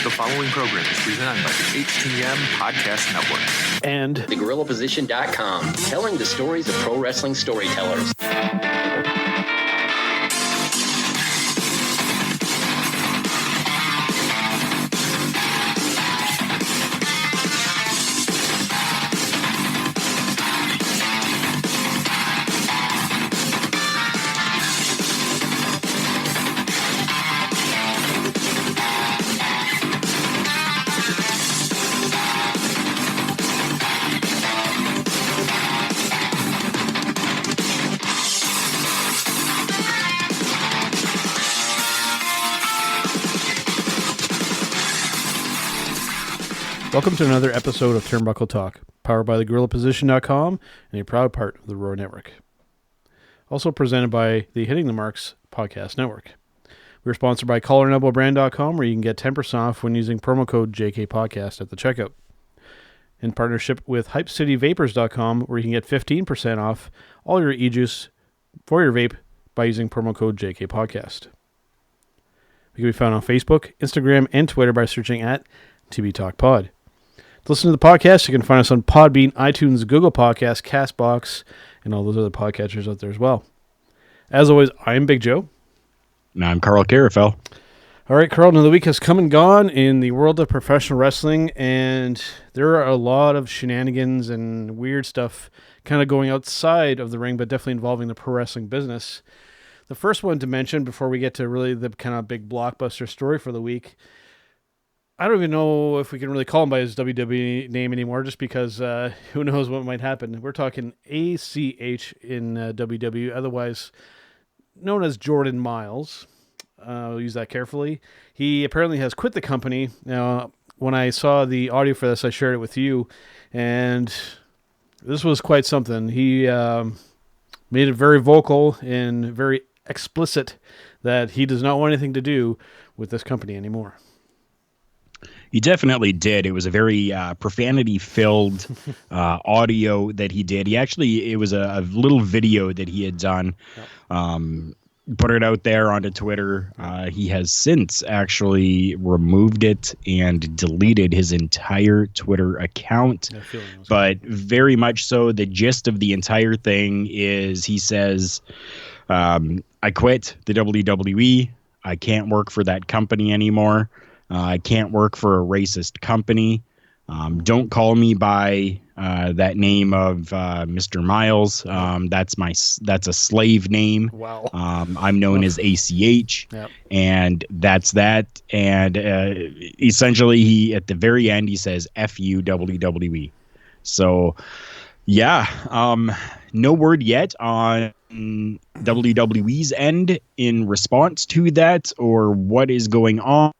The following program is presented by the HTM Podcast Network. And thegorillaposition.com, telling the stories of pro wrestling storytellers. welcome to another episode of Turnbuckle Talk, powered by thegorillaposition.com and a proud part of the Roar Network. Also presented by the Hitting the Marks Podcast Network. We're sponsored by collarandelbowbrand.com, where you can get 10% off when using promo code JKPodcast at the checkout. In partnership with hypecityvapors.com, where you can get 15% off all your e-juice for your vape by using promo code JKPodcast. We can be found on Facebook, Instagram, and Twitter by searching at TBTalkPod. To listen to the podcast, you can find us on Podbean, iTunes, Google Podcasts, CastBox, and all those other podcatchers out there as well. As always, I'm Big Joe. And I'm Carl Carafell. All right, Carl, another week has come and gone in the world of professional wrestling, and there are a lot of shenanigans and weird stuff kind of going outside of the ring, but definitely involving the pro wrestling business. The first one to mention before we get to really the kind of big blockbuster story for the week, I don't even know if we can really call him by his WWE name anymore, just because who knows what might happen. We're talking ACH in WWE, otherwise known as Jordan Miles. I'll use that carefully. He apparently has quit the company. Now, when I saw the audio for this, I shared it with you, and this was quite something. He made it very vocal and very explicit that he does not want anything to do with this company anymore. He definitely did. It was a very profanity-filled audio that he did. It was a little video that he had done, put it out there onto Twitter. He has since actually removed it and deleted his entire Twitter account. But very much so, the gist of the entire thing is he says, I quit the WWE. I can't work for that company anymore. I can't work for a racist company. Don't call me by that name of Mr. Miles. That's a slave name. Wow. I'm known as ACH, and that's that. And essentially, he at the very end he says "F you WWE." So, yeah. No word yet on WWE's end in response to that or what is going on.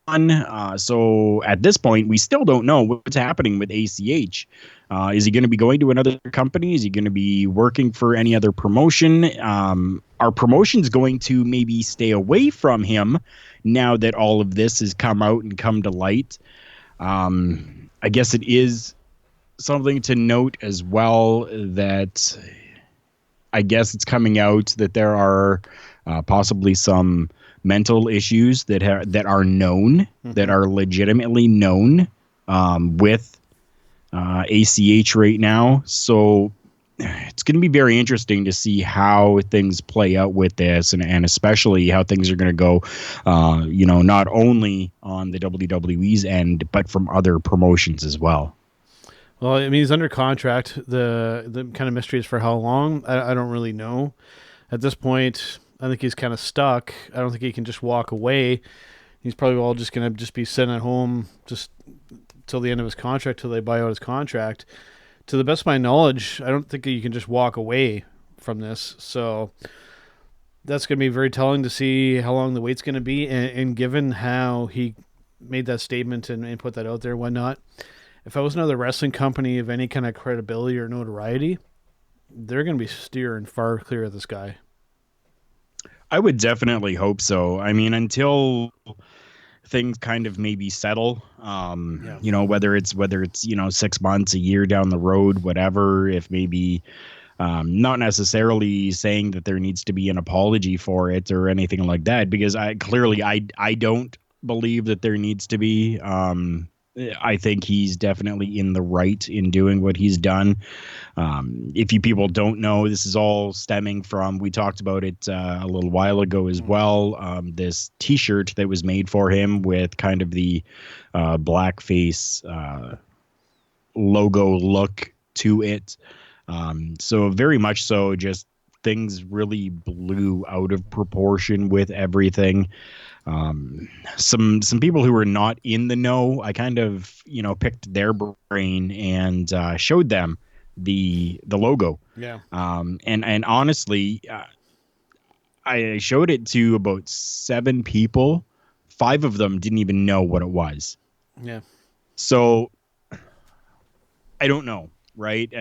So at this point, we still don't know what's happening with ACH. Is he going to be going to another company? Is he going to be working for any other promotion? Are promotions going to maybe stay away from him now that all of this has come out and come to light? I guess it is something to note as well that I guess it's coming out that there are possibly some mental issues that are known, that are legitimately known with ACH right now. So it's going to be very interesting to see how things play out with this, and especially how things are going to go, not only on the WWE's end, but from other promotions as well. Well, I mean, he's under contract. The kind of mystery is for how long. I don't really know. At this point, I think he's kind of stuck. I don't think he can just walk away. He's probably all just going to just be sitting at home just till the end of his contract, till they buy out his contract. To the best of my knowledge, I don't think you can just walk away from this. So that's going to be very telling to see how long the wait's going to be. And given how he made that statement and put that out there and whatnot, if I was another wrestling company of any kind of credibility or notoriety, they're going to be steering far clear of this guy. I would definitely hope so. I mean, until things kind of maybe settle, whether it's 6 months, a year down the road, whatever, if maybe not necessarily saying that there needs to be an apology for it or anything like that, because I don't believe that there needs to be. I think he's definitely in the right in doing what he's done. If you people don't know, this is all stemming from, we talked about it a little while ago as well, this T-shirt that was made for him with kind of the blackface logo look to it. So very much so, just things really blew out of proportion with everything. Some people who were not in the know, I kind of, picked their brain and showed them the logo. Yeah. And honestly, I showed it to about 7 people. 5 of them didn't even know what it was. Yeah. So I don't know, right?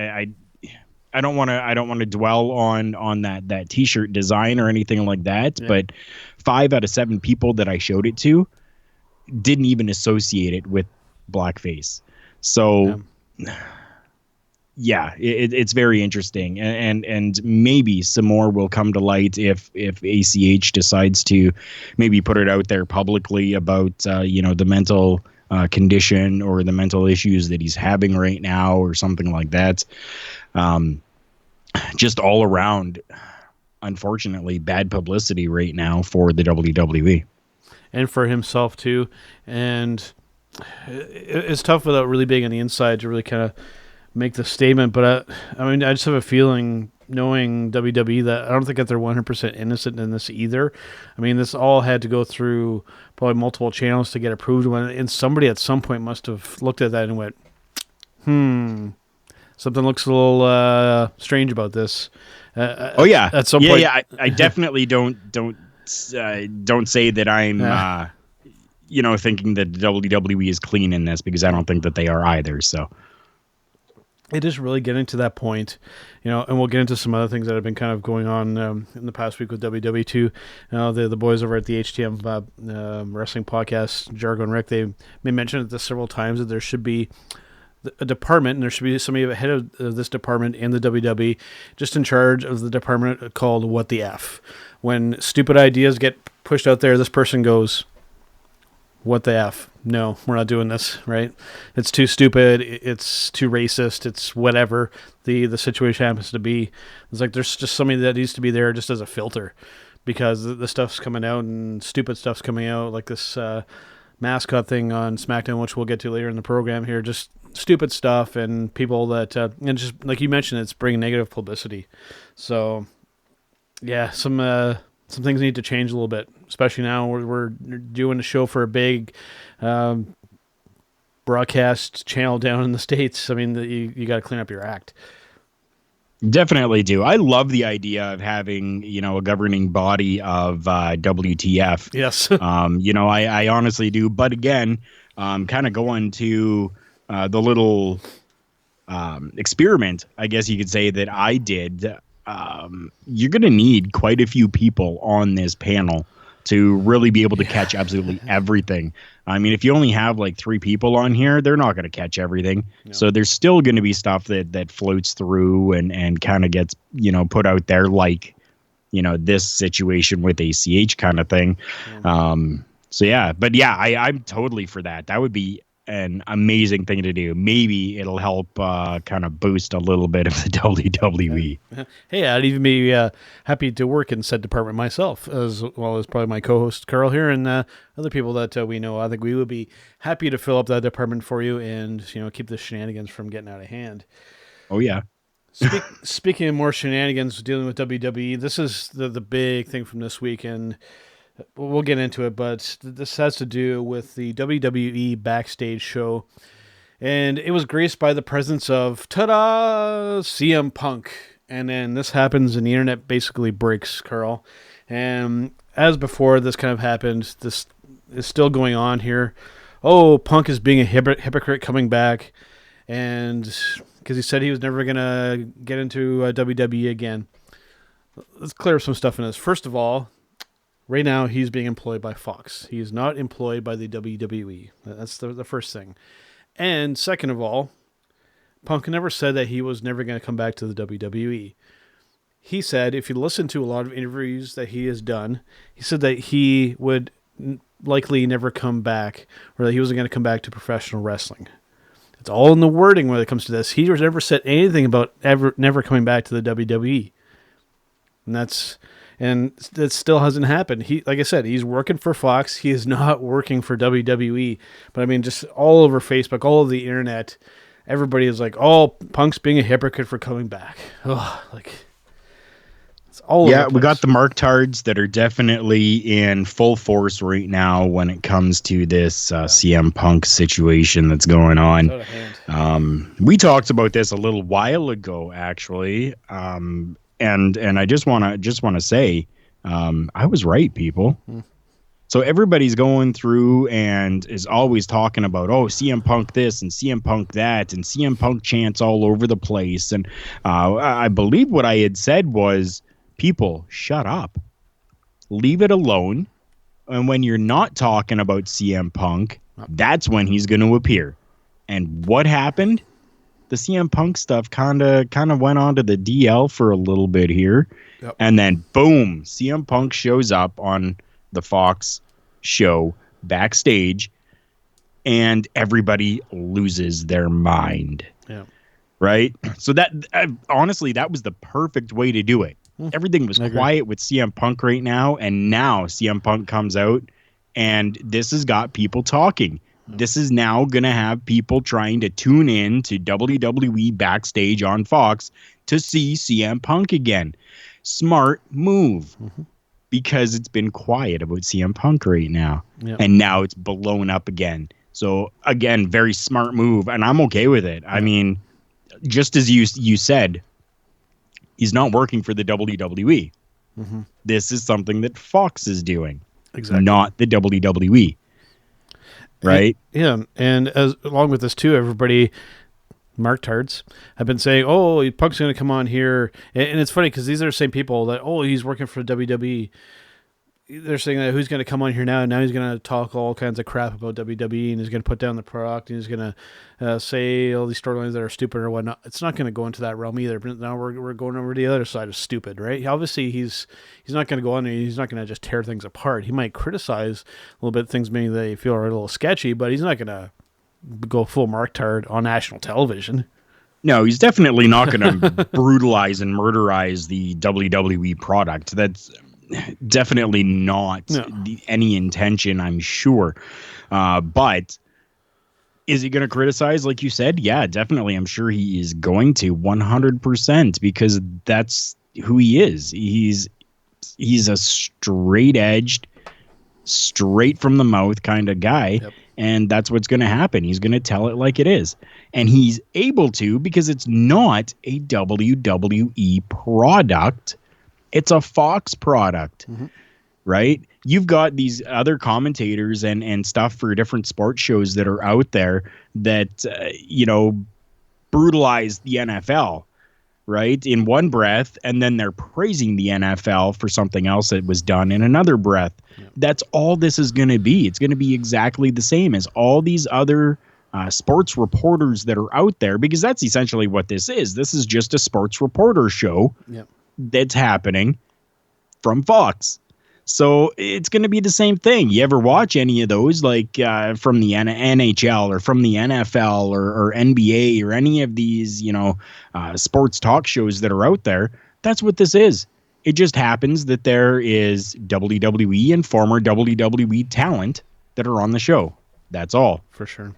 I don't want to dwell on that T-shirt design or anything like that, but 5 out of 7 people that I showed it to didn't even associate it with blackface. So it's very interesting, and maybe some more will come to light if ACH decides to maybe put it out there publicly about the mental condition or the mental issues that he's having right now or something like that. Just all around, unfortunately, bad publicity right now for the WWE. And for himself, too. And it's tough without really being on the inside to really kind of make the statement. But, I just have a feeling, knowing WWE, that I don't think that they're 100% innocent in this either. This all had to go through probably multiple channels to get approved. And somebody at some point must have looked at that and went, something looks a little strange about this. At some point, I definitely don't say that I'm thinking that WWE is clean in this, because I don't think that they are either. So it is really getting to that point, and we'll get into some other things that have been kind of going on in the past week with WWE too. The boys over at the HTM Wrestling Podcast, Jargo and Rick, they mentioned this several times, that there should be a department, and there should be somebody ahead of this department in the WWE, just in charge of the department, called What the F. When stupid ideas get pushed out there, this person goes, what the F? No, we're not doing this, right? It's too stupid. It's too racist. It's whatever the situation happens to be. It's like there's just somebody that needs to be there just as a filter, because the stuff's coming out and stupid stuff's coming out, like this mascot thing on SmackDown, which we'll get to later in the program here. Just stupid stuff, and people that, and just like you mentioned, it's bringing negative publicity. So, yeah, some things need to change a little bit, especially now we're doing a show for a big broadcast channel down in the States. You got to clean up your act. Definitely do. I love the idea of having, a governing body of WTF. Yes. I honestly do. But again, kind of going to the little experiment, I guess you could say, that I did. You're going to need quite a few people on this panel to really be able to catch absolutely everything. If you only have like 3 people on here, they're not going to catch everything. No. So there's still going to be stuff that floats through and kind of gets, put out there, like, this situation with ACH kind of thing. Mm-hmm. I'm totally for that. That would be an amazing thing to do. Maybe it'll help kind of boost a little bit of the WWE. Hey, I'd even be happy to work in said department myself, as well as probably my co-host Carl here and other people that we know. I think we would be happy to fill up that department for you and keep the shenanigans from getting out of hand. Oh yeah. Speaking of more shenanigans dealing with WWE, this is the big thing from this week, and we'll get into it, but this has to do with the WWE backstage show, and it was graced by the presence of, CM Punk. And then this happens, and the internet basically breaks, Carl. And as before this kind of happened, this is still going on here. Oh, Punk is being a hypocrite coming back, and because he said he was never going to get into WWE again. Let's clear up some stuff in this. First of all, right now, he's being employed by Fox. He is not employed by the WWE. That's the first thing. And second of all, Punk never said that he was never going to come back to the WWE. He said, if you listen to a lot of interviews that he has done, he said that he would likely never come back, or that he wasn't going to come back to professional wrestling. It's all in the wording when it comes to this. He was never said anything about never coming back to the WWE. And that still hasn't happened. He, like I said, he's working for Fox. He is not working for WWE. But I mean, just all over Facebook, all over the internet, everybody is like, "Oh, Punk's being a hypocrite for coming back." Oh, like it's all. Yeah, over we got the marktards that are definitely in full force right now when it comes to this CM Punk situation that's going on. We talked about this a little while ago, actually. And I just want to say, I was right, people. So everybody's going through and is always talking about, oh, CM Punk this and CM Punk that and CM Punk chants all over the place. And I believe what I had said was, people, shut up. Leave it alone. And when you're not talking about CM Punk, that's when he's going to appear. And what happened? The CM Punk stuff kind of went on to the DL for a little bit here. Yep. And then, boom, CM Punk shows up on the Fox show backstage, and everybody loses their mind. Yeah. Right? So that, honestly, that was the perfect way to do it. Everything was quiet with CM Punk right now, and now CM Punk comes out, and this has got people talking. This is now going to have people trying to tune in to WWE backstage on Fox to see CM Punk again. Smart move, because it's been quiet about CM Punk right now. Yep. And now it's blown up again. So, again, very smart move, and I'm okay with it. I mean, just as you said, he's not working for the WWE. This is something that Fox is doing, not the WWE. Right. And as along with this too, everybody, marktards, have been saying, "Oh, Punk's going to come on here," and it's funny because these are the same people that, "Oh, he's working for WWE." They're saying that who's going to come on here now? And now he's going to talk all kinds of crap about WWE, and he's going to put down the product, and he's going to say all these storylines that are stupid or whatnot. It's not going to go into that realm either. But now we're going over to the other side of stupid, right? Obviously, he's not going to go on there. He's not going to just tear things apart. He might criticize a little bit things maybe they feel are a little sketchy, but he's not going to go full marktard on national television. No, he's definitely not going to brutalize and murderize the WWE product. That's definitely not any intention, I'm sure. But is he going to criticize, like you said? Yeah, definitely. I'm sure he is going to 100% because that's who he is. He's a straight-edged, straight from the mouth kind of guy. Yep. And that's what's going to happen. He's going to tell it like it is. And he's able to because it's not a WWE product. It's a Fox product, right? You've got these other commentators and stuff for different sports shows that are out there that, brutalize the NFL, right? In one breath, and then they're praising the NFL for something else that was done in another breath. Yeah. That's all this is going to be. It's going to be exactly the same as all these other sports reporters that are out there, because that's essentially what this is. This is just a sports reporter show. Yep. That's happening from Fox. So it's going to be the same thing. You ever watch any of those, like from the NHL or from the NFL or NBA or any of these, sports talk shows that are out there? That's what this is. It just happens that there is WWE and former WWE talent that are on the show. That's all. For sure.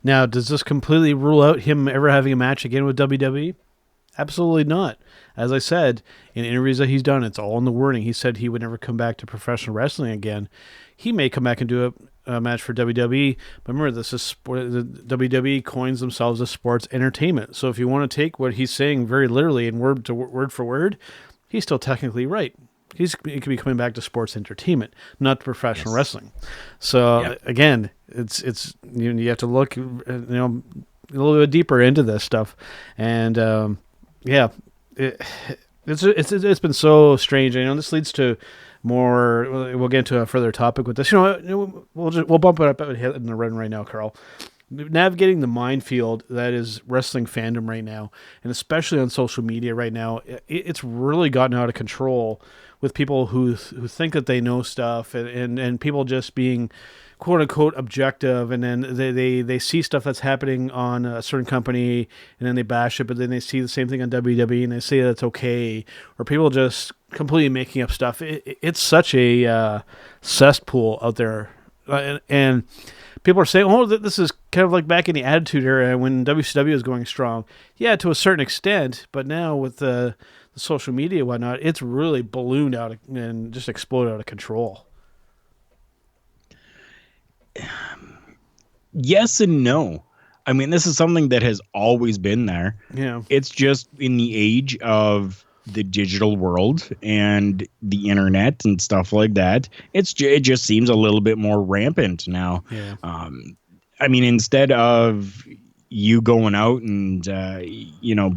Now, does this completely rule out him ever having a match again with WWE? Absolutely not. As I said, in interviews that he's done, it's all in the wording. He said he would never come back to professional wrestling again. He may come back and do a match for WWE, but remember, this is sport. The WWE coins themselves as sports entertainment. So if you want to take what he's saying very literally and word for word, he's still technically right. He could be coming back to sports entertainment, not to professional wrestling. So again, it's you have to look a little bit deeper into this stuff, and it's been so strange. This leads to more. We'll get into a further topic with this. We'll bump it up in the run right now, Carl. navigating the minefield that is wrestling fandom right now, and especially on social media right now. It's really gotten out of control with people who think that they know stuff, and people just being quote unquote objective, and then they see stuff that's happening on a certain company and then they bash it, but then they see the same thing on WWE and they say that's okay, or people just completely making up stuff. It's such a cesspool out there, and people are saying, oh, this is kind of like back in the Attitude Era when WCW was going strong. Yeah, to a certain extent, but now with the social media and whatnot, it's really ballooned out and just exploded out of control. Yes and no. I mean, this is something that has always been there. Yeah. It's just in the age of the digital world and the internet and stuff like that, it just seems a little bit more rampant now. Yeah. I mean, instead of you going out and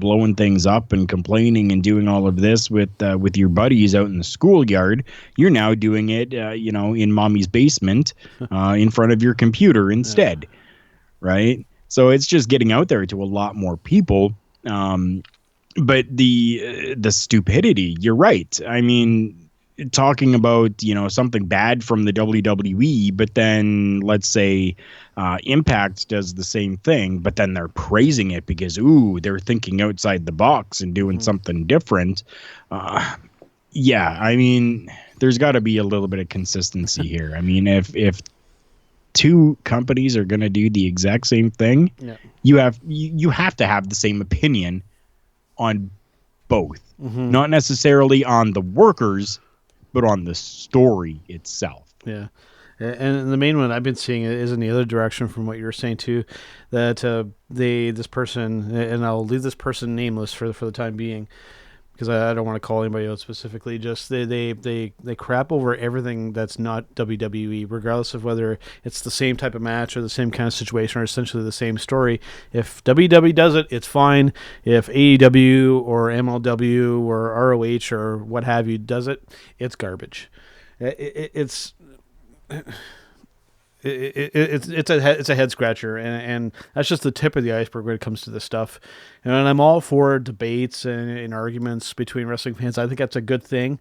blowing things up and complaining and doing all of this with your buddies out in the schoolyard, you're now doing it in mommy's basement in front of your computer instead. Yeah. Right? So it's just getting out there to a lot more people. But the stupidity, you're right. I mean, talking about, something bad from the WWE, but then let's say Impact does the same thing, but then they're praising it because, they're thinking outside the box and doing something different. Yeah, I mean, there's got to be a little bit of consistency here. I mean, if two companies are going to do the exact same thing, yeah, you have to have the same opinion on both. Not necessarily on the workers, but on the story itself. Yeah. And the main one I've been seeing is in the other direction from what you were saying too, that this person, and I'll leave this person nameless for the time being, because I don't want to call anybody out specifically. Just they crap over everything that's not WWE, regardless of whether it's the same type of match or the same kind of situation or essentially the same story. If WWE does it, it's fine. If AEW or MLW or ROH or what have you does it, it's garbage. It's a head scratcher, and that's just the tip of the iceberg when it comes to this stuff. And I'm all for debates and arguments between wrestling fans. I think that's a good thing.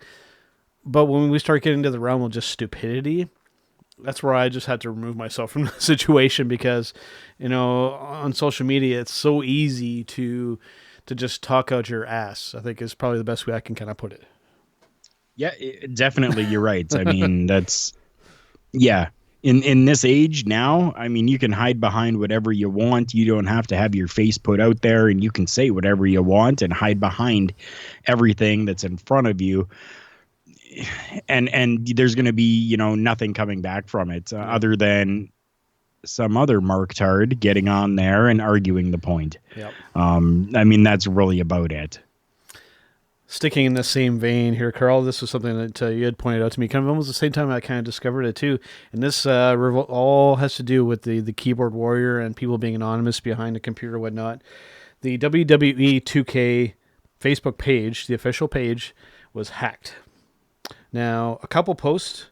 But when we start getting into the realm of just stupidity, that's where I just had to remove myself from the situation, because, on social media, it's so easy to just talk out your ass, I think is probably the best way I can kind of put it. Yeah, definitely. You're right. I mean, yeah. In this age now, I mean, you can hide behind whatever you want. You don't have to have your face put out there, and you can say whatever you want and hide behind everything that's in front of you. And there's going to be, nothing coming back from it other than some other marktard getting on there and arguing the point. Yep. I mean, that's really about it. Sticking in the same vein here, Carl, this was something that you had pointed out to me kind of almost the same time I kind of discovered it too. And this all has to do with the keyboard warrior and people being anonymous behind the computer and whatnot. The WWE 2K Facebook page, the official page, was hacked. Now, a couple posts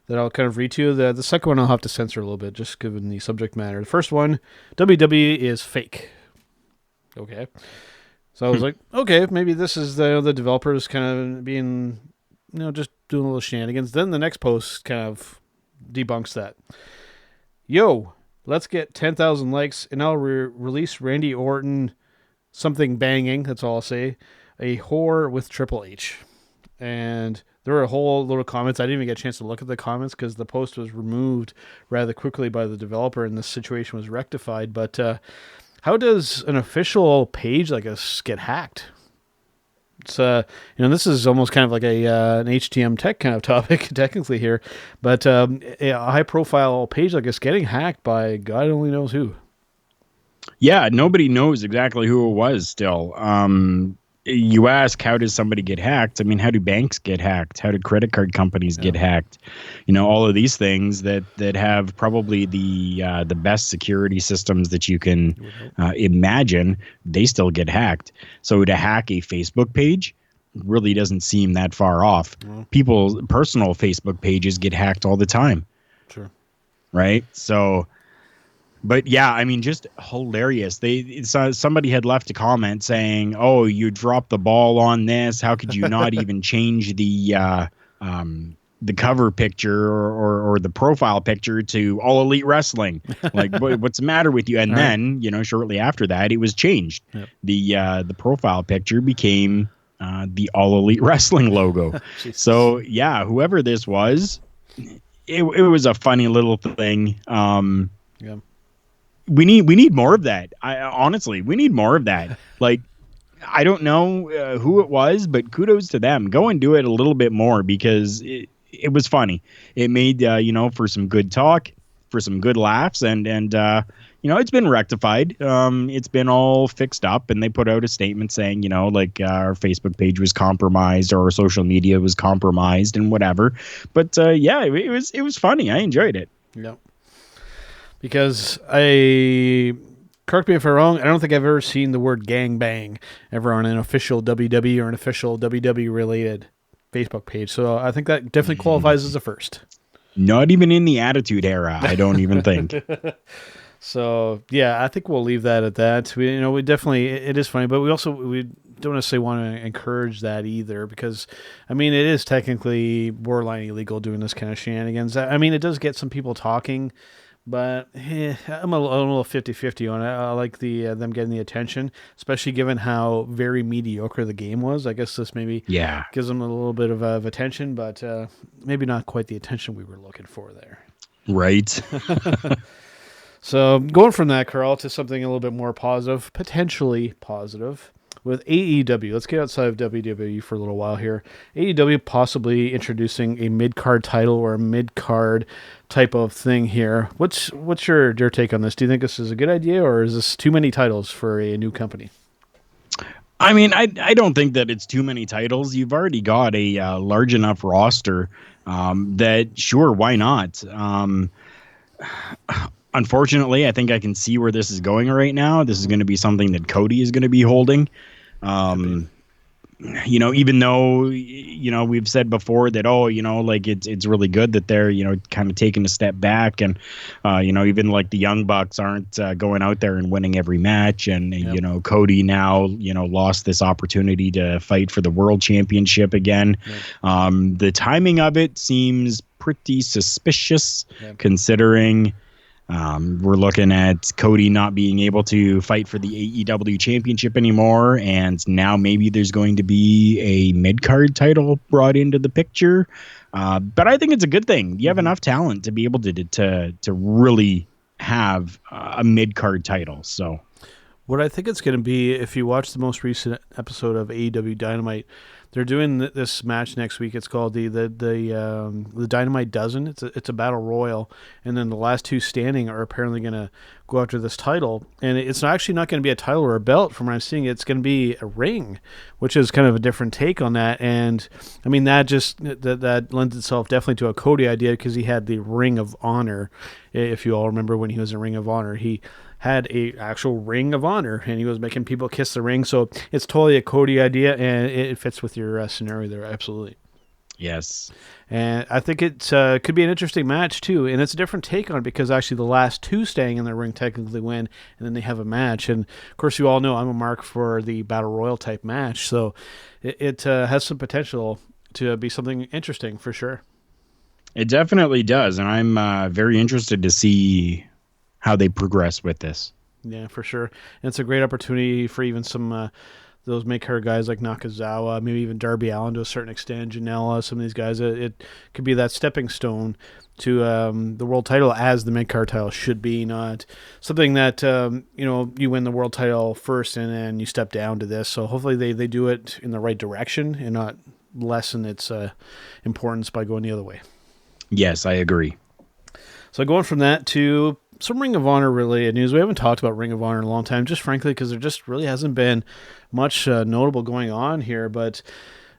that I'll kind of read to you. The second one I'll have to censor a little bit, just given the subject matter. The first one, WWE is fake. Okay. So I was like, okay, maybe this is the developers kind of being, just doing a little shenanigans. Then the next post kind of debunks that. Yo, let's get 10,000 likes, and I'll release Randy Orton something banging, that's all I'll say, a whore with Triple H. And there were a whole load of comments. I didn't even get a chance to look at the comments because the post was removed rather quickly by the developer, and this situation was rectified. But how does an official page like this get hacked? It's this is almost kind of like an HTM tech kind of topic technically here, but a high profile page like this getting hacked by God only knows who. Yeah, nobody knows exactly who it was still. You ask, how does somebody get hacked? I mean, how do banks get hacked? How do credit card companies get hacked? All of these things that have probably the best security systems that you can imagine, they still get hacked. So to hack a Facebook page really doesn't seem that far off. People's personal Facebook pages get hacked all the time. Sure. Right? So But yeah, I mean, just hilarious. Somebody had left a comment saying, "Oh, you dropped the ball on this. How could you not even change the cover picture or the profile picture to All Elite Wrestling? Like, what's the matter with you?" And then, shortly after that, it was changed. Yep. The profile picture became the All Elite Wrestling logo. So yeah, whoever this was, it was a funny little thing. Yeah. We need more of that. Honestly, we need more of that. Like, I don't know who it was, but kudos to them. Go and do it a little bit more, because it was funny. It made for some good talk, for some good laughs, and it's been rectified. It's been all fixed up, and they put out a statement saying, our Facebook page was compromised, or our social media was compromised, and whatever. But yeah, it was funny. I enjoyed it. Yep. Because correct me if I'm wrong, I don't think I've ever seen the word gangbang ever on an official WWE or an official WWE related Facebook page. So I think that definitely qualifies as a first. Not even in the Attitude Era, I don't even think. So yeah, I think we'll leave that at that. We definitely, it is funny, but we don't necessarily want to encourage that either, because I mean, it is technically borderline illegal doing this kind of shenanigans. I mean, it does get some people talking. But I'm a little 50-50 on it. I like them getting the attention, especially given how very mediocre the game was. I guess this maybe gives them a little bit of attention, but maybe not quite the attention we were looking for there. Right. So going from that, Carl, to something a little bit more positive, potentially positive, with AEW. Let's get outside of WWE for a little while here. AEW possibly introducing a mid-card title or a mid-card type of thing here. What's your take on this? Do you think this is a good idea, or is this too many titles for a new company? I mean, I don't think that it's too many titles. You've already got a large enough roster that, sure, why not? Unfortunately, I think I can see where this is going right now. This is going to be something that Cody is going to be holding. Even though, we've said before that, it's really good that they're, kind of taking a step back, and, even like the Young Bucks aren't going out there and winning every match. And, Cody now, lost this opportunity to fight for the world championship again. Yep. The timing of it seems pretty suspicious, considering we're looking at Cody not being able to fight for the AEW championship anymore, and now maybe there's going to be a mid-card title brought into the picture. But I think it's a good thing. You have enough talent to be able to really have a mid-card title. So what I think it's going to be, if you watch the most recent episode of AEW Dynamite, they're doing this match next week. It's called the Dynamite Dozen. It's a battle royal, and then the last two standing are apparently going to go after this title. And it's actually not going to be a title or a belt. From what I'm seeing, it's going to be a ring, which is kind of a different take on that. And I mean, that lends itself definitely to a Cody idea, because he had the Ring of Honor. If you all remember, when he was in Ring of Honor, he had a actual Ring of Honor, and he was making people kiss the ring. So it's totally a Cody idea, and it fits with your scenario there. Absolutely. Yes. And I think it could be an interesting match too. And it's a different take on it, because actually the last two staying in the ring technically win, and then they have a match. And of course, you all know I'm a mark for the battle royal type match. So it has some potential to be something interesting for sure. It definitely does. And I'm very interested to see how they progress with this. Yeah, for sure. And it's a great opportunity for even some those mid-card guys like Nakazawa, maybe even Darby Allin to a certain extent, Janela, some of these guys. It could be that stepping stone to the world title, as the mid-card title should be, not something that you win the world title first and then you step down to this. So hopefully they do it in the right direction and not lessen its importance by going the other way. Yes, I agree. So going from that to some Ring of Honor related news. We haven't talked about Ring of Honor in a long time, just frankly because there just really hasn't been much notable going on here. But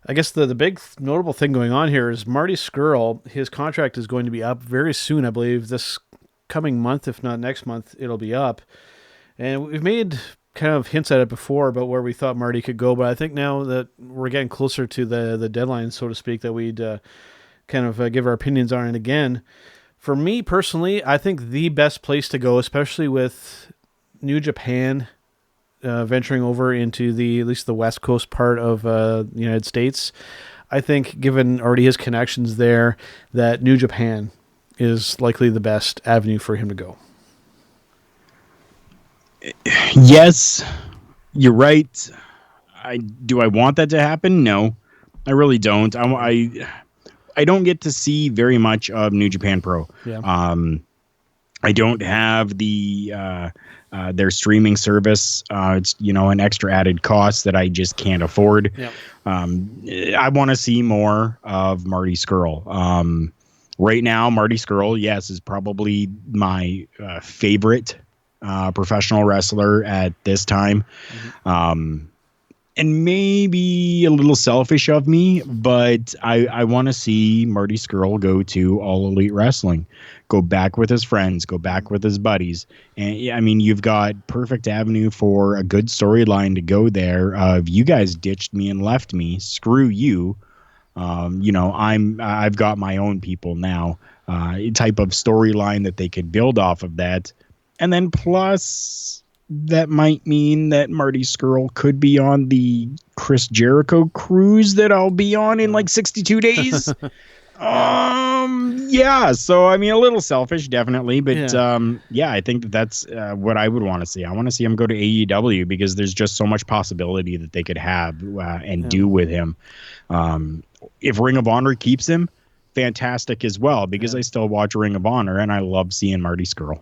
I guess the big notable thing going on here is Marty Scurll. His contract is going to be up very soon, I believe. This coming month, if not next month, it'll be up. And we've made kind of hints at it before about where we thought Marty could go, but I think now that we're getting closer to the deadline, so to speak, that we'd kind of give our opinions on it again. For me personally, I think the best place to go, especially with New Japan venturing over into at least the West Coast part of the United States, I think given already his connections there, that New Japan is likely the best avenue for him to go. Yes, you're right. Do I want that to happen? No, I really don't. I don't get to see very much of New Japan Pro. Yeah. I don't have their streaming service. It's an extra added cost that I just can't afford. Yep. I want to see more of Marty Scurll. Right now, Marty Scurll, yes, is probably my favorite professional wrestler at this time. Mm-hmm. And maybe a little selfish of me, but I want to see Marty Scurll go to All Elite Wrestling, go back with his friends, go back with his buddies. And I mean, you've got perfect avenue for a good storyline to go there. You guys ditched me and left me. Screw you. I've got my own people now. Type of storyline that they could build off of that. And then plus, that might mean that Marty Scurll could be on the Chris Jericho cruise that I'll be on in like 62 days. Yeah. So, I mean, a little selfish, definitely. But, I think that's what I would want to see. I want to see him go to AEW because there's just so much possibility that they could have and do with him. If Ring of Honor keeps him, fantastic as well, because I still watch Ring of Honor and I love seeing Marty Scurll.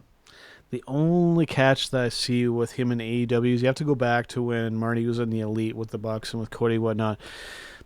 The only catch that I see with him in AEW is you have to go back to when Marty was in the Elite with the Bucks and with Cody and whatnot.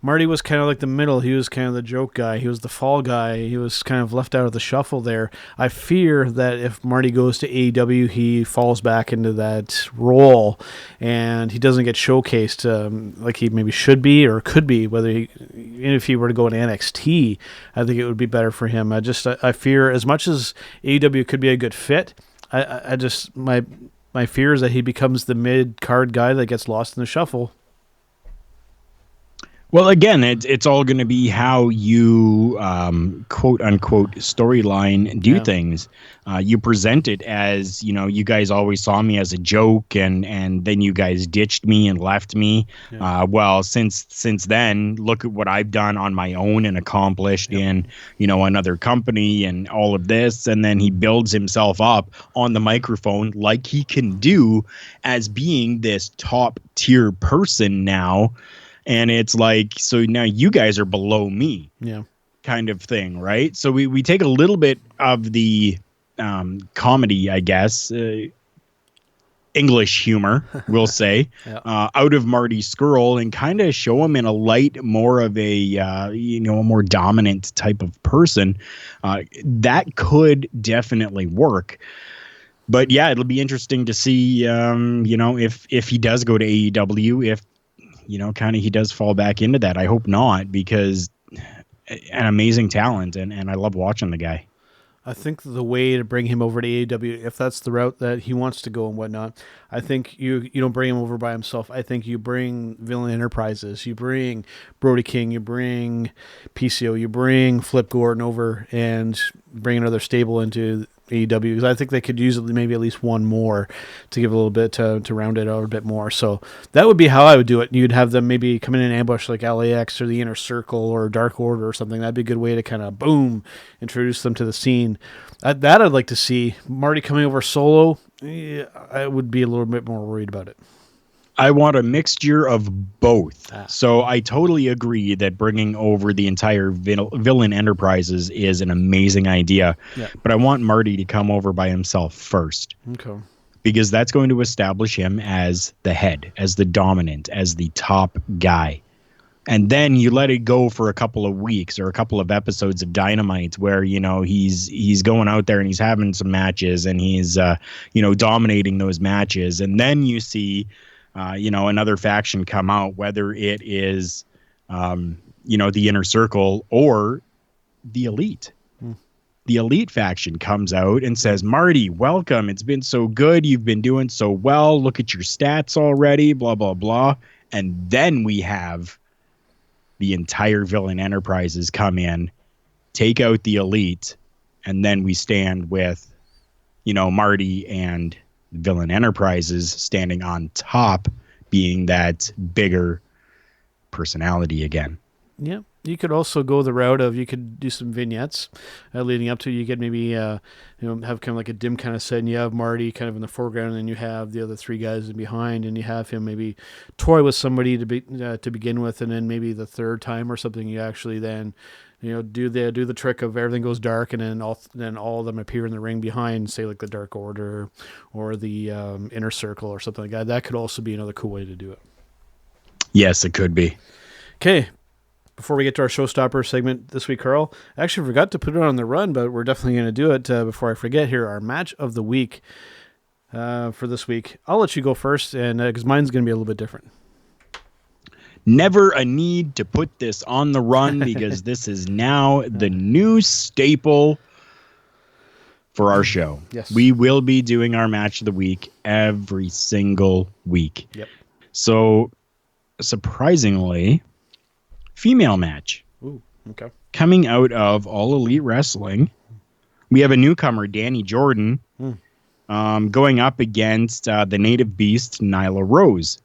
Marty was kind of like the middle. He was kind of the joke guy. He was the fall guy. He was kind of left out of the shuffle there. I fear that if Marty goes to AEW, he falls back into that role and he doesn't get showcased like he maybe should be or could be. Even if he were to go in NXT, I think it would be better for him. I fear, as much as AEW could be a good fit, I just my fear is that he becomes the mid-card guy that gets lost in the shuffle. Well, again, it's all going to be how you, quote unquote, storyline do things. You present it as, you guys always saw me as a joke and then you guys ditched me and left me. Yeah. Well, since then, look at what I've done on my own and accomplished in, another company and all of this. And then he builds himself up on the microphone like he can do as being this top tier person now. And it's like, so now you guys are below me, kind of thing, right? So we take a little bit of the comedy, I guess, English humor, we'll say, out of Marty Scurll and kind of show him in a light, more of a, a more dominant type of person. That could definitely work. But yeah, it'll be interesting to see, if he does go to AEW, if, kind of he does fall back into that. I hope not, because an amazing talent, and I love watching the guy. I think the way to bring him over to AEW, if that's the route that he wants to go and whatnot, I think you don't bring him over by himself. I think you bring Villain Enterprises, you bring Brody King, you bring PCO, you bring Flip Gordon over and bring another stable into AEW, because I think they could use maybe at least one more to give a little bit to round it out a bit more. So that would be how I would do it. You'd have them maybe come in and ambush like LAX or the Inner Circle or Dark Order or something. That'd be a good way to kind of boom, introduce them to the scene. That I'd like to see. Marty coming over solo, I would be a little bit more worried about it. I want a mixture of both. So I totally agree that bringing over the entire Villain Enterprises is an amazing idea. Yeah. But I want Marty to come over by himself first. Okay. Because that's going to establish him as the head, as the dominant, as the top guy. And then you let it go for a couple of weeks or a couple of episodes of Dynamite where, he's going out there and he's having some matches and he's, dominating those matches. And then you see another faction come out, whether it is, the Inner Circle or the Elite. The Elite faction comes out and says, Marty, welcome. It's been so good. You've been doing so well. Look at your stats already, blah, blah, blah. And then we have the entire Villain Enterprises come in, take out the Elite, And then we stand with, Marty and Villain Enterprises standing on top, being that bigger personality again. Yeah. You could also go the route of, you could do some vignettes leading up to, you could maybe have kind of like a dim kind of set, and you have Marty kind of in the foreground, and then you have the other three guys in behind, and you have him maybe toy with somebody to begin with, and then maybe the third time or something you actually then do the trick of everything goes dark, and then all of them appear in the ring behind, say like the Dark Order or the Inner Circle or something like that. That could also be another cool way to do it. Yes, it could be. Okay. Before we get to our showstopper segment this week, Carl, I actually forgot to put it on the run, but we're definitely going to do it before I forget here. Our match of the week for this week. I'll let you go first, and because mine's going to be a little bit different. Never a need to put this on the run because this is now the new staple for our show. Yes. We will be doing our match of the week every single week. Yep. So, surprisingly, female match. Ooh, okay. Coming out of All Elite Wrestling, we have a newcomer, Danny Jordan, going up against the native beast, Nyla Rose.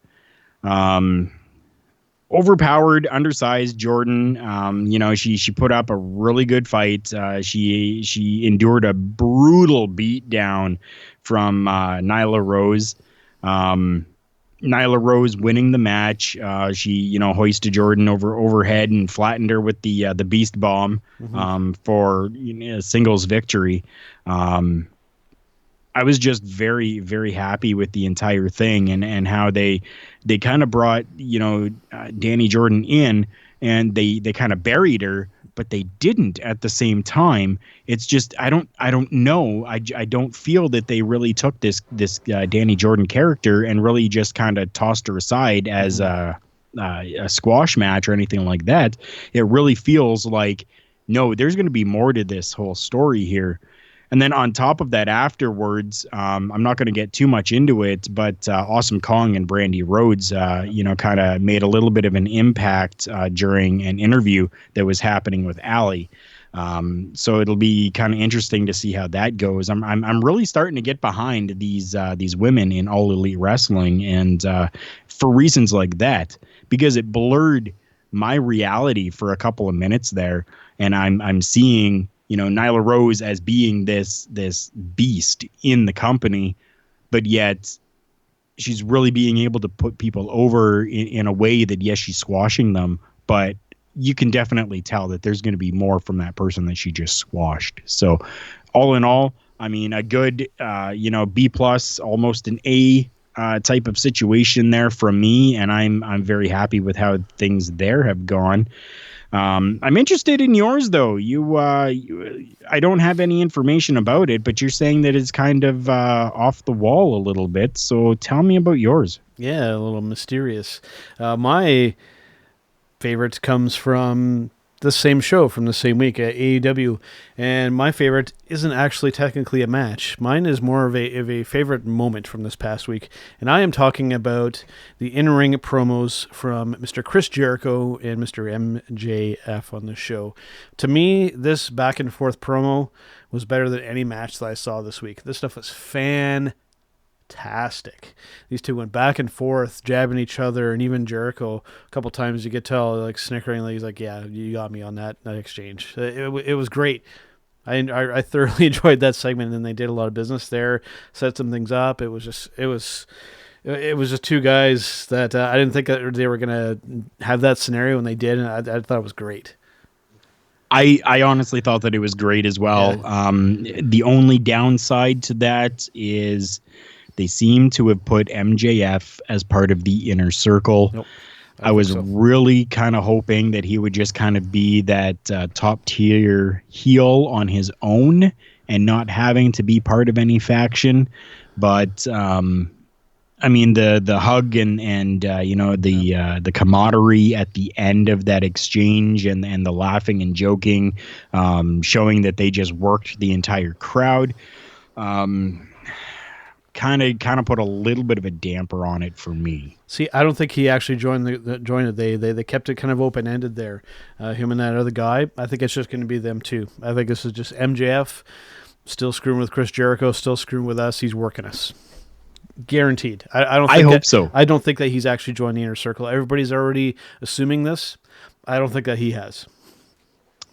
Overpowered, undersized Jordan. She put up a really good fight. She endured a brutal beatdown from Nyla Rose. Nyla Rose winning the match. She, hoisted Jordan overhead and flattened her with the Beast Bomb for a singles victory. I was just very, very happy with the entire thing and how they kind of brought Danny Jordan in, and they kind of buried her, but they didn't at the same time. It's just I don't know. I don't feel that they really took this Danny Jordan character and really just kind of tossed her aside as a squash match or anything like that. It really feels like, no, there's going to be more to this whole story here. And then on top of that, afterwards, I'm not going to get too much into it, but Awesome Kong and Brandy Rhodes, kind of made a little bit of an impact during an interview that was happening with Allie. So it'll be kind of interesting to see how that goes. I'm really starting to get behind these women in All Elite Wrestling, and for reasons like that, because it blurred my reality for a couple of minutes there, and I'm seeing Nyla Rose as being this beast in the company, but yet she's really being able to put people over in a way that, yes, she's squashing them, but you can definitely tell that there's going to be more from that person that she just squashed. So all in all, I mean, a good, B+, almost an A type of situation there from me, and I'm very happy with how things there have gone. I'm interested in yours, though. I don't have any information about it, but you're saying that it's kind of off the wall a little bit. So tell me about yours. Yeah, a little mysterious. My favorite comes from the same show from the same week at AEW, and my favorite isn't actually technically a match. Mine is more of a favorite moment from this past week, and I am talking about the in-ring promos from Mr. Chris Jericho and Mr. MJF on the show. To me, this back and forth promo was better than any match that I saw this week. This stuff was fantastic. These two went back and forth, jabbing each other, and even Jericho a couple times you could tell, like, snickering, like he's like, "Yeah, you got me on that exchange." It was great. I thoroughly enjoyed that segment, and they did a lot of business there, set some things up. It was just two guys that I didn't think that they were gonna have that scenario, and they did, and I thought it was great. I honestly thought that it was great as well. Yeah. The only downside to that is they seem to have put MJF as part of the Inner Circle. Nope, I was really kind of hoping that he would just kind of be that top tier heel on his own and not having to be part of any faction. But I mean, the hug and the camaraderie at the end of that exchange and the laughing and joking, showing that they just worked the entire crowd. kind of put a little bit of a damper on it for me. See, I don't think he actually joined it. They kept it kind of open ended there. Him and that other guy. I think it's just going to be them two. I think this is just MJF still screwing with Chris Jericho, still screwing with us. He's working us, guaranteed. I don't. Think I hope so. I don't think that he's actually joined the Inner Circle. Everybody's already assuming this. I don't think that he has.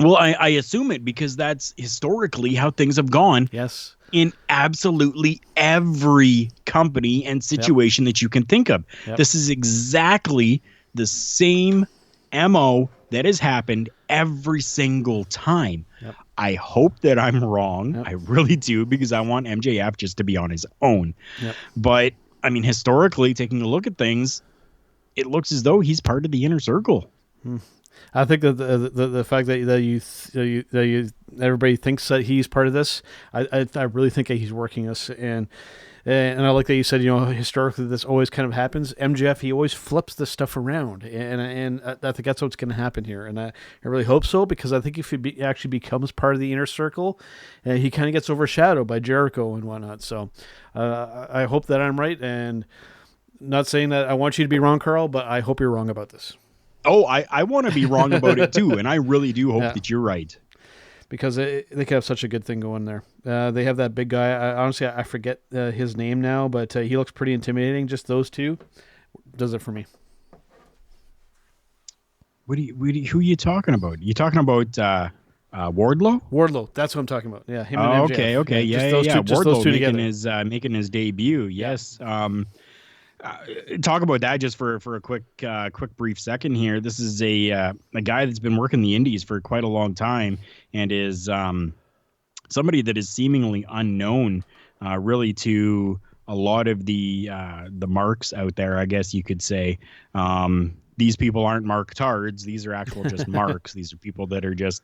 Well, I assume it because that's historically how things have gone. Yes. In absolutely every company and situation that you can think of. Yep. This is exactly the same MO that has happened every single time. Yep. I hope that I'm wrong. Yep. I really do, because I want MJF just to be on his own. Yep. But, I mean, historically, taking a look at things, it looks as though he's part of the Inner Circle. I think that the fact that everybody thinks that he's part of this, I really think that he's working us, and I like that you said, historically this always kind of happens. MJF, he always flips this stuff around, and I think that's what's going to happen here, and I really hope so, because I think if he actually becomes part of the Inner Circle, he kind of gets overshadowed by Jericho and whatnot. So I hope that I'm right, and not saying that I want you to be wrong, Carl, but I hope you're wrong about this. Oh, I want to be wrong about it too, and I really do hope that you're right. Because they could have such a good thing going there. They have that big guy. Honestly, I forget his name now, but he looks pretty intimidating. Just those two does it for me. Who are you talking about? You talking about Wardlow? Wardlow, that's what I'm talking about. Yeah, him and MJF. Okay, yeah. Wardlow making his debut. Yes. Talk about that just for a quick brief second here. This is a guy that's been working the indies for quite a long time, and is somebody that is seemingly unknown really to a lot of the marks out there, I guess you could say. These people aren't mark-tards. These are actual just marks. These are people that are just,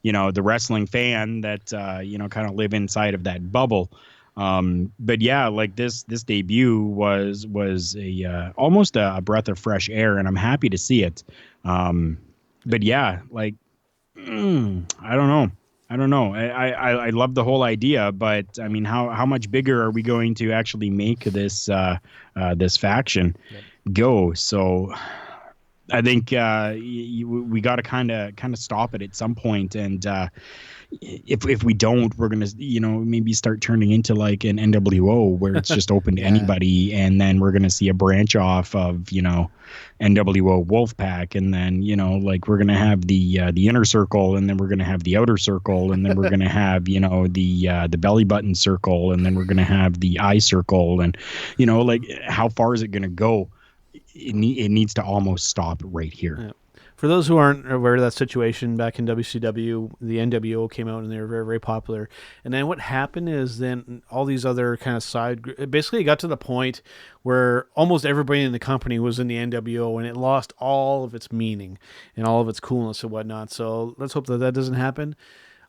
the wrestling fan that, kind of live inside of that bubble. But yeah, like this debut was a almost a breath of fresh air, and I'm happy to see it. But yeah, like, I don't know. I love the whole idea, but I mean, how much bigger are we going to actually make this this faction go? So I think we got to kind of stop it at some point, and if we don't, we're gonna maybe start turning into like an NWO where it's just open to anybody, and then we're gonna see a branch off of NWO Wolfpack, and then like we're gonna have the Inner Circle, and then we're gonna have the Outer Circle, and then we're gonna have the belly button circle, and then we're gonna have the eye circle, and like how far is it gonna go? It needs to almost stop right here. Yeah. For those who aren't aware of that situation, back in WCW, the NWO came out and they were very, very popular. And then what happened is then all these other kind of basically it got to the point where almost everybody in the company was in the NWO, and it lost all of its meaning and all of its coolness and whatnot. So let's hope that doesn't happen.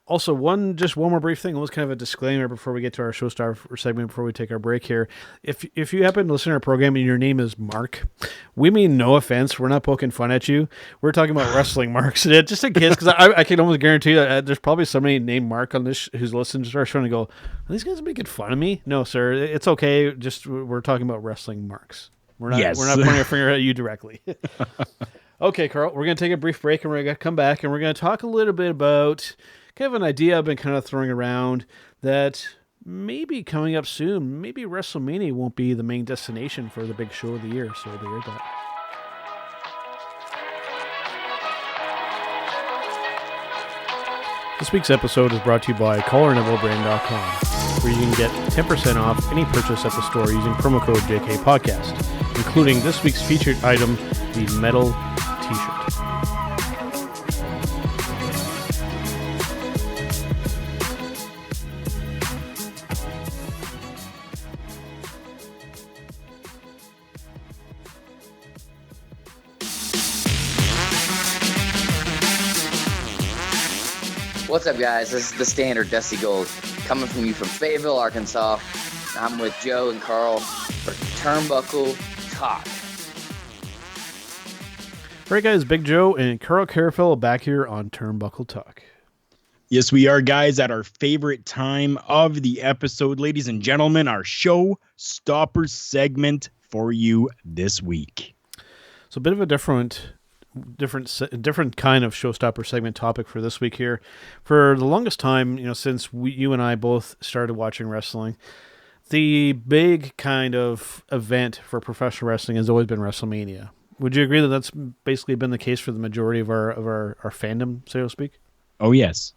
Also, one more brief thing. It was kind of a disclaimer before we get to our show star segment, before we take our break here. If you happen to listen to our program and your name is Mark, we mean no offense. We're not poking fun at you. We're talking about wrestling marks. Just in case, because I can almost guarantee that there's probably somebody named Mark on this who's listening to our show and go, are these guys making fun of me? No, sir. It's okay. Just we're talking about wrestling marks. We're not pointing our finger at you directly. Okay, Carl, we're going to take a brief break, and we're going to come back, and we're going to talk a little bit about kind of an idea I've been kind of throwing around that maybe coming up soon, maybe WrestleMania won't be the main destination for the big show of the year. So we'll be right back. This week's episode is brought to you by CollarandNevilleBrand.com, where you can get 10% off any purchase at the store using promo code JKPodcast, including this week's featured item, the metal t-shirt. What's up, guys? This is the standard Dusty Gold coming from you from Fayetteville, Arkansas. I'm with Joe and Carl for Turnbuckle Talk. All right, guys, Big Joe and Carl Carafell back here on Turnbuckle Talk. Yes, we are, guys, at our favorite time of the episode. Ladies and gentlemen, our showstopper segment for you this week. So a bit of a different kind of showstopper segment topic for this week here. For the longest time, since you and I both started watching wrestling, the big kind of event for professional wrestling has always been WrestleMania. Would you agree that that's basically been the case for the majority of our fandom, so to speak? Oh, yes.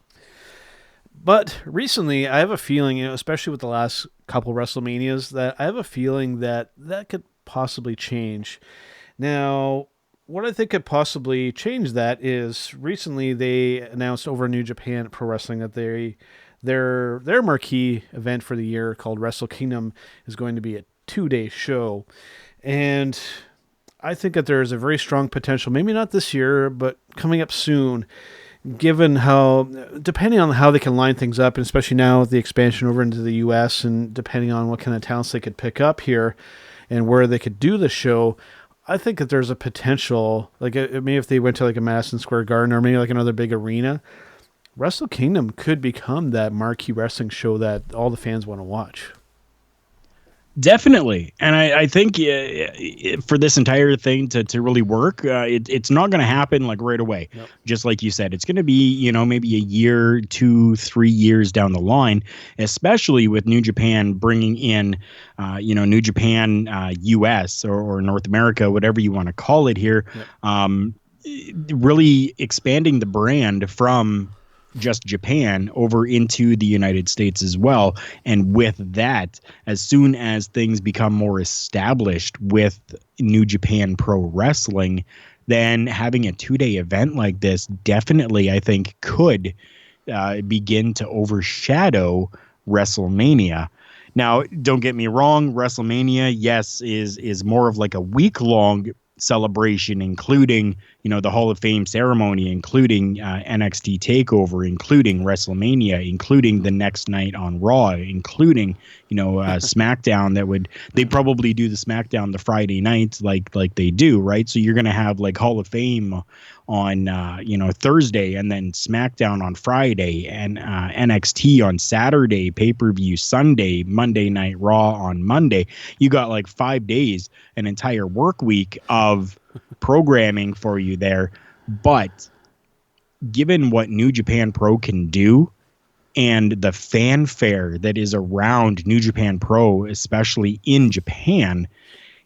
But recently, I have a feeling, especially with the last couple WrestleManias, that I have a feeling that could possibly change. Now, what I think could possibly change that is recently they announced over New Japan Pro Wrestling that their marquee event for the year called Wrestle Kingdom is going to be a 2-day show. And I think that there's a very strong potential, maybe not this year, but coming up soon, given depending on how they can line things up, and especially now with the expansion over into the U.S. and depending on what kind of talents they could pick up here and where they could do the show, I think that there's a potential, like maybe if they went to like a Madison Square Garden or maybe like another big arena, Wrestle Kingdom could become that marquee wrestling show that all the fans want to watch. Definitely. And I think for this entire thing to really work, it's not going to happen like right away. Yep. Just like you said, it's going to be, maybe a year, 2, 3 years down the line, especially with New Japan bringing in, New Japan US or North America, whatever you want to call it here, really expanding the brand from just Japan over into the United States as well. And with that, as soon as things become more established with New Japan Pro Wrestling, then having a 2-day event like this definitely, I think, could begin to overshadow WrestleMania. Now, don't get me wrong, WrestleMania, yes, is more of like a week-long celebration, including the Hall of Fame ceremony, including NXT TakeOver, including WrestleMania, including the next night on Raw, including SmackDown. They probably do the SmackDown the Friday nights like they do, right? So you're gonna have like Hall of Fame on Thursday, and then SmackDown on Friday, and NXT on Saturday, pay-per-view Sunday, Monday Night Raw on Monday. You got like 5 days, an entire work week of programming for you there. But given what New Japan Pro can do and the fanfare that is around New Japan Pro, especially in Japan,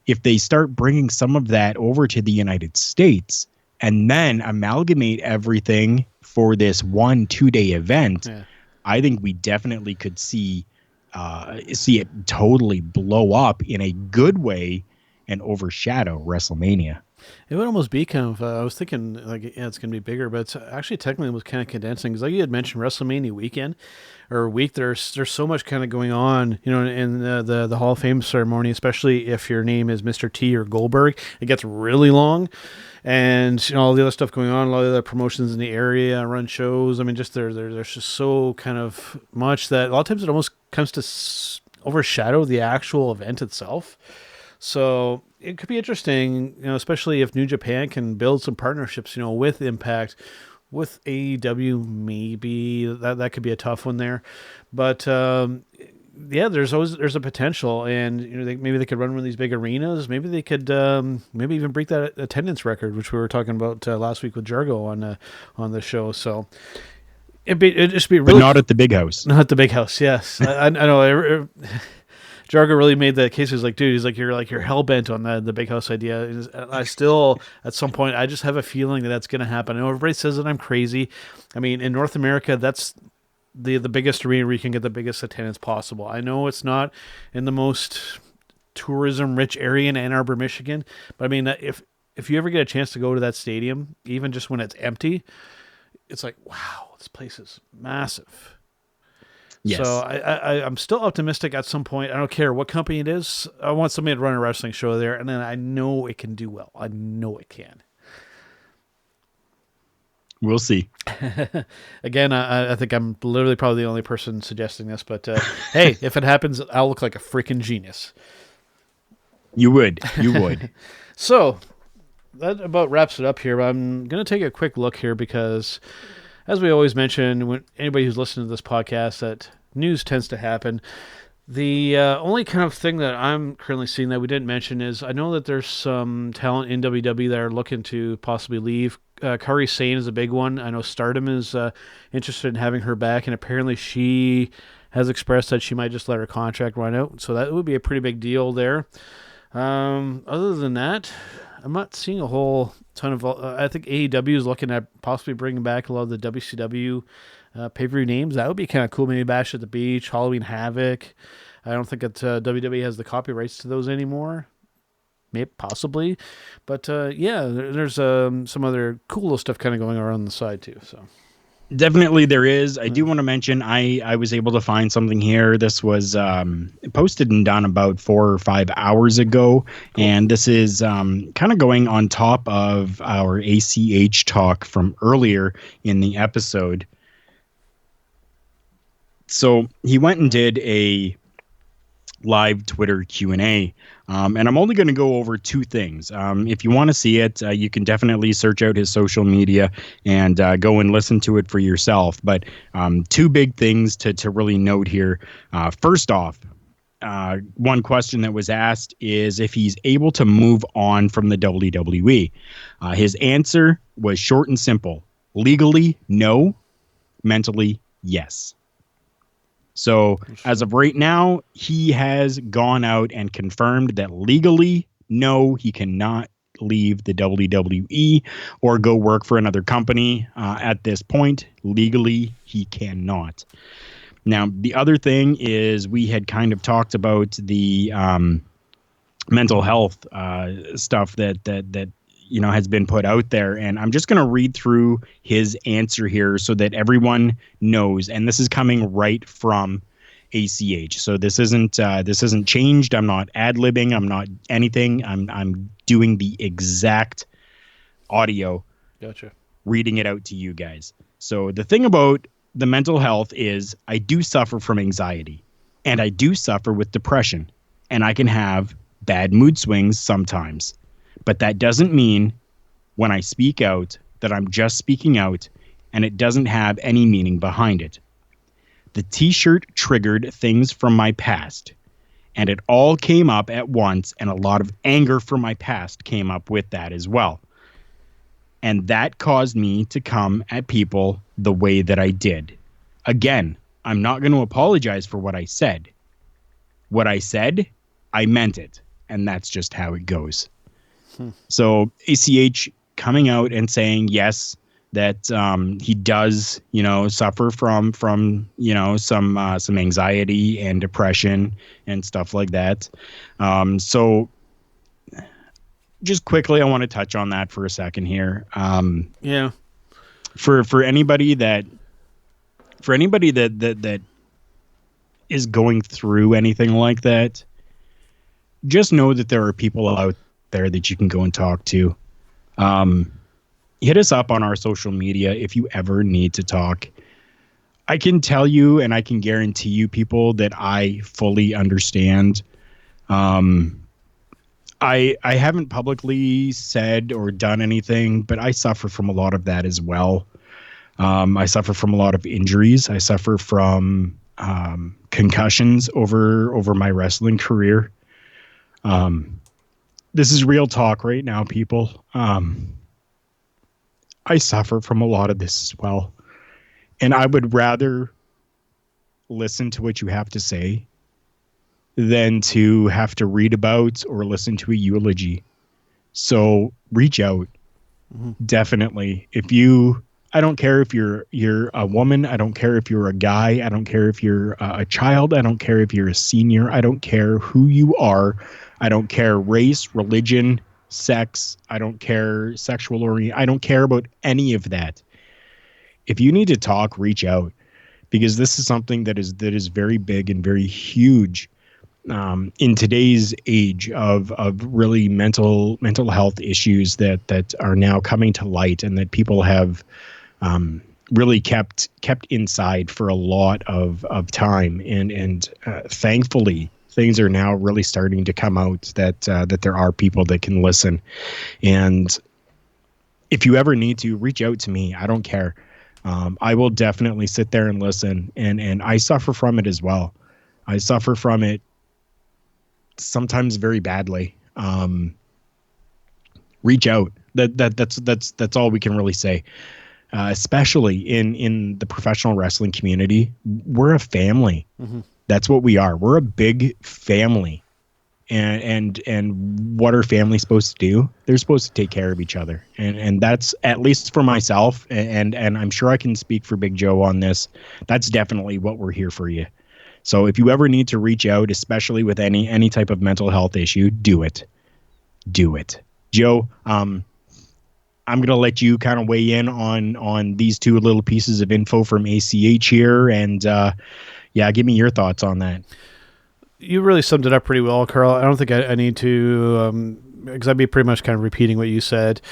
if they start bringing some of that over to the United States and then amalgamate everything for this 1-2-day event, I think we definitely could see it totally blow up in a good way and overshadow WrestleMania. It would almost be kind of, I was thinking, like, it's going to be bigger, but it's actually technically was kind of condensing, because like you had mentioned, WrestleMania weekend, or week, there's so much kind of going on, in the Hall of Fame ceremony, especially if your name is Mr. T or Goldberg, it gets really long, and all the other stuff going on, a lot of the promotions in the area, run shows, I mean, just there's just so kind of much that a lot of times it almost comes to overshadow the actual event itself. So it could be interesting, especially if New Japan can build some partnerships, with Impact, with AEW. Maybe that could be a tough one there, but there's a potential, and maybe they could run one of these big arenas. Maybe they could maybe even break that attendance record, which we were talking about last week with Jargo on the show. So it'd just be really, but not at the big house. Not the big house. Yes, I know. Jargo really made that case. He's like, dude, you're hell bent on the big house idea. I still, at some point, I just have a feeling that's going to happen. I know everybody says that I'm crazy. I mean, in North America, that's the biggest arena where you can get the biggest attendance possible. I know it's not in the most tourism-rich area in Ann Arbor, Michigan, but I mean, if you ever get a chance to go to that stadium, even just when it's empty, it's like, wow, this place is massive. Yes. So I'm still optimistic at some point. I don't care what company it is. I want somebody to run a wrestling show there, and then I know it can do well. I know it can. We'll see. Again, I think I'm literally probably the only person suggesting this, but hey, if it happens, I'll look like a freaking genius. You would. So that about wraps it up here. But I'm going to take a quick look here because as we always mention, when anybody who's listening to this podcast, that news tends to happen. The only kind of thing that I'm currently seeing that we didn't mention is I know that there's some talent in WWE that are looking to possibly leave. Kairi Sane is a big one. I know Stardom is interested in having her back, and apparently she has expressed that she might just let her contract run out. So that would be a pretty big deal there. Other than that, I'm not seeing a whole ton of... I think AEW is looking at possibly bringing back a lot of the WCW pay-per-view names. That would be kind of cool. Maybe Bash at the Beach, Halloween Havoc. I don't think that WWE has the copyrights to those anymore. Maybe, possibly. But there's some other cool little stuff kind of going around the side too. So definitely there is. I do want to mention I was able to find something here. This was posted and done about 4 or 5 hours ago. Cool. And this is kind of going on top of our ACH talk from earlier in the episode. So he went and did a live Twitter Q&A. And I'm only going to go over 2 things. If you want to see it, you can definitely search out his social media and go and listen to it for yourself. But 2 big things to really note here. First off, one question that was asked is if he's able to move on from the WWE. His answer was short and simple. Legally, no. Mentally, yes. So as of right now, he has gone out and confirmed that legally, no, he cannot leave the WWE or go work for another company. At this point, legally, he cannot. Now, the other thing is we had kind of talked about the mental health stuff that has been put out there. And I'm just going to read through his answer here so that everyone knows. And this is coming right from ACH. So this isn't changed. I'm not ad-libbing. I'm not anything. I'm doing the exact audio. Gotcha. Reading it out to you guys. So the thing about the mental health is I do suffer from anxiety and I do suffer with depression and I can have bad mood swings sometimes. But that doesn't mean when I speak out that I'm just speaking out and it doesn't have any meaning behind it. The t-shirt triggered things from my past and it all came up at once and a lot of anger from my past came up with that as well. And that caused me to come at people the way that I did. Again, I'm not going to apologize for what I said. What I said, I meant it. And that's just how it goes. So ACH coming out and saying yes, that he does, suffer from some anxiety and depression and stuff like that. So just quickly, I want to touch on that for a second here. For anybody that is going through anything like that, just know that there are people out there that you can go and talk to. Hit us up on our social media if you ever need to talk. I can tell you and I can guarantee you people that I fully understand. I haven't publicly said or done anything, but I suffer from a lot of that as well. I suffer from a lot of injuries. I suffer from concussions over my wrestling career. This is real talk right now, people. I suffer from a lot of this as well. And I would rather listen to what you have to say than to have to read about or listen to a eulogy. So reach out. Mm-hmm. Definitely. I don't care if you're a woman. I don't care if you're a guy. I don't care if you're a child. I don't care if you're a senior. I don't care who you are. I don't care race, religion, sex. I don't care sexual orientation. I don't care about any of that. If you need to talk, reach out, because this is something that is very big and very huge in today's age of really mental health issues that are now coming to light and that people have really kept inside for a lot of time, and thankfully things are now really starting to come out that there are people that can listen. And if you ever need to, reach out to me. I don't care. I will definitely sit there and listen, and I suffer from it as well. I suffer from it sometimes very badly. Reach out. That's all we can really say. Especially in the professional wrestling community, we're a family. Mm-hmm. That's what we are. We're a big family. And what are families supposed to do? They're supposed to take care of each other. And that's, at least for myself, and I'm sure I can speak for Big Joe on this, that's definitely what we're here for you. So if you ever need to reach out, especially with any type of mental health issue, do it. Do it. Joe, I'm going to let you kind of weigh in on these two little pieces of info from ACH here. And give me your thoughts on that. You really summed it up pretty well, Carl. I don't think I need to, because I'd be pretty much kind of repeating what you said.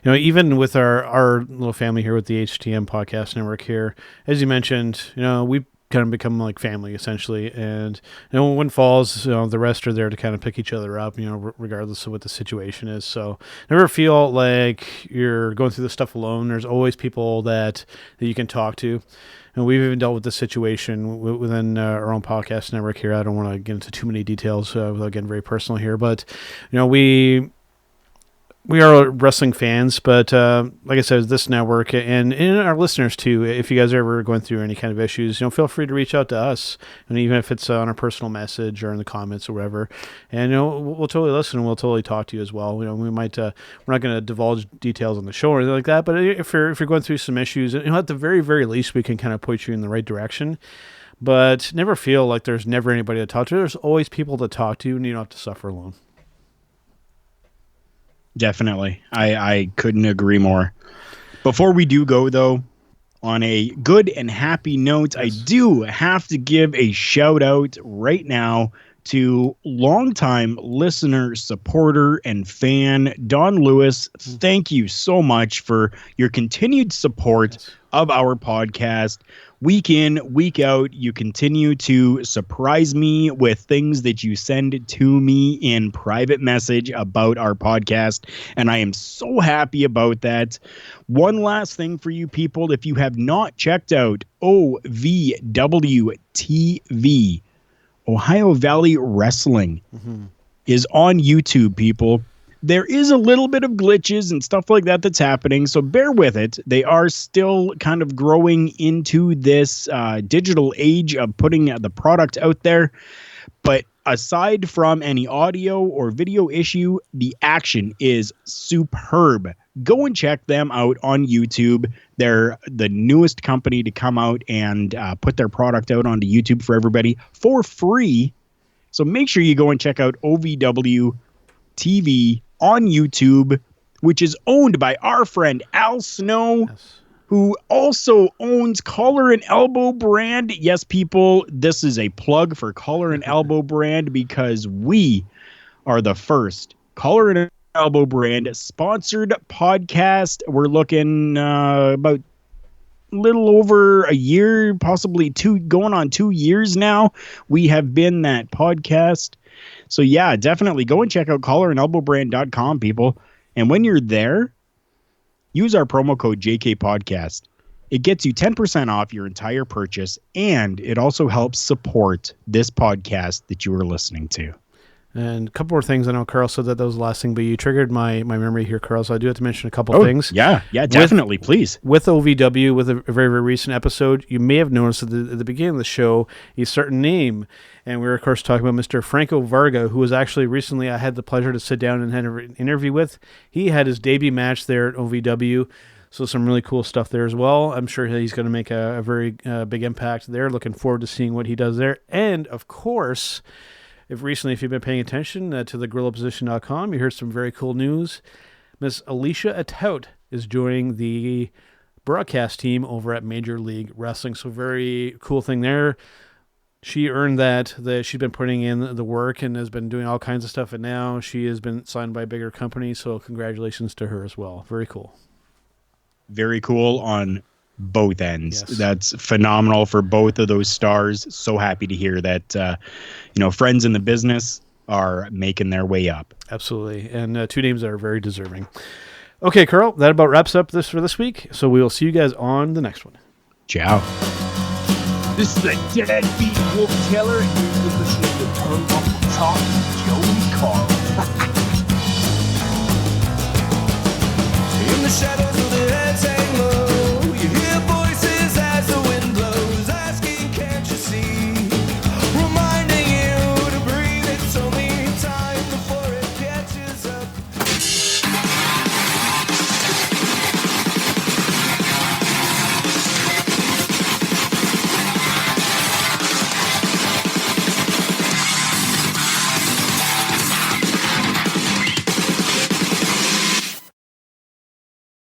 You know, even with our little family here with the HTM Podcast Network here, as you mentioned, you know, we've kind of become like family essentially. And, you know, when falls, you know, the rest are there to kind of pick each other up, you know, regardless of what the situation is. So never feel like you're going through this stuff alone. There's always people that you can talk to. And we've even dealt with this situation within our own podcast network here. I don't want to get into too many details without getting very personal here, but you know, we are wrestling fans, but like I said, this network and our listeners too, if you guys are ever going through any kind of issues, you know, feel free to reach out to us, and even if it's on a personal message or in the comments or whatever, and you know, we'll totally listen and we'll totally talk to you as well. You know, we might we're not going to divulge details on the show or anything like that, but if you're going through some issues, you know, at the very, very least, we can kind of point you in the right direction. But never feel like there's never anybody to talk to. There's always people to talk to, and you don't have to suffer alone. Definitely. I couldn't agree more. Before we do go, though, on a good and happy note, yes, I do have to give a shout out right now to longtime listener, supporter, and fan, Don Lewis. Thank you so much for your continued support of our podcast. Week in, week out, you continue to surprise me with things that you send to me in private message about our podcast, and I am so happy about that. One last thing for you people, if you have not checked out OVW TV, Ohio Valley Wrestling, is on YouTube, people. There is a little bit of glitches and stuff like that that's happening, so bear with it. They are still kind of growing into this digital age of putting the product out there. But aside from any audio or video issue, the action is superb. Go and check them out on YouTube. They're the newest company to come out and put their product out onto YouTube for everybody for free. So make sure you go and check out OVW TV on YouTube, which is owned by our friend Al Snow, yes, who also owns Collar and Elbow Brand. Yes, people, this is a plug for Collar and Elbow Brand because we are the first Collar and Elbow Brand sponsored podcast. We're looking about a little over a year, possibly going on 2 years now. We have been that podcast. So yeah, definitely go and check out collarandelbowbrand.com, people. And when you're there, use our promo code JK Podcast. It gets you 10% off your entire purchase, and it also helps support this podcast that you are listening to. And a couple more things. I know Carl said that was the last thing, but you triggered my memory here, Carl, so I do have to mention a couple things. Yeah, definitely, please. With OVW, with a very, very recent episode, you may have noticed at the beginning of the show a certain name, and we were, of course, talking about Mr. Franco Varga, who was actually recently I had the pleasure to sit down and have an interview with. He had his debut match there at OVW, so some really cool stuff there as well. I'm sure he's going to make a very big impact there. Looking forward to seeing what he does there. And, of course, if you've been paying attention to the GorillaPosition.com, you heard some very cool news. Miss Alicia Atout is joining the broadcast team over at Major League Wrestling. So very cool thing there. She earned that she's been putting in the work and has been doing all kinds of stuff, and now she has been signed by a bigger company. So congratulations to her as well. Very cool. Very cool on both ends. Yes. That's phenomenal for both of those stars. So happy to hear that, friends in the business are making their way up. Absolutely. And two names that are very deserving. Okay, Carl, that about wraps up this for this week. So we will see you guys on the next one. Ciao. This is the Deadbeat Wolf Taylor, and you're listening to Turnbuckle Talk with Joe and Carl.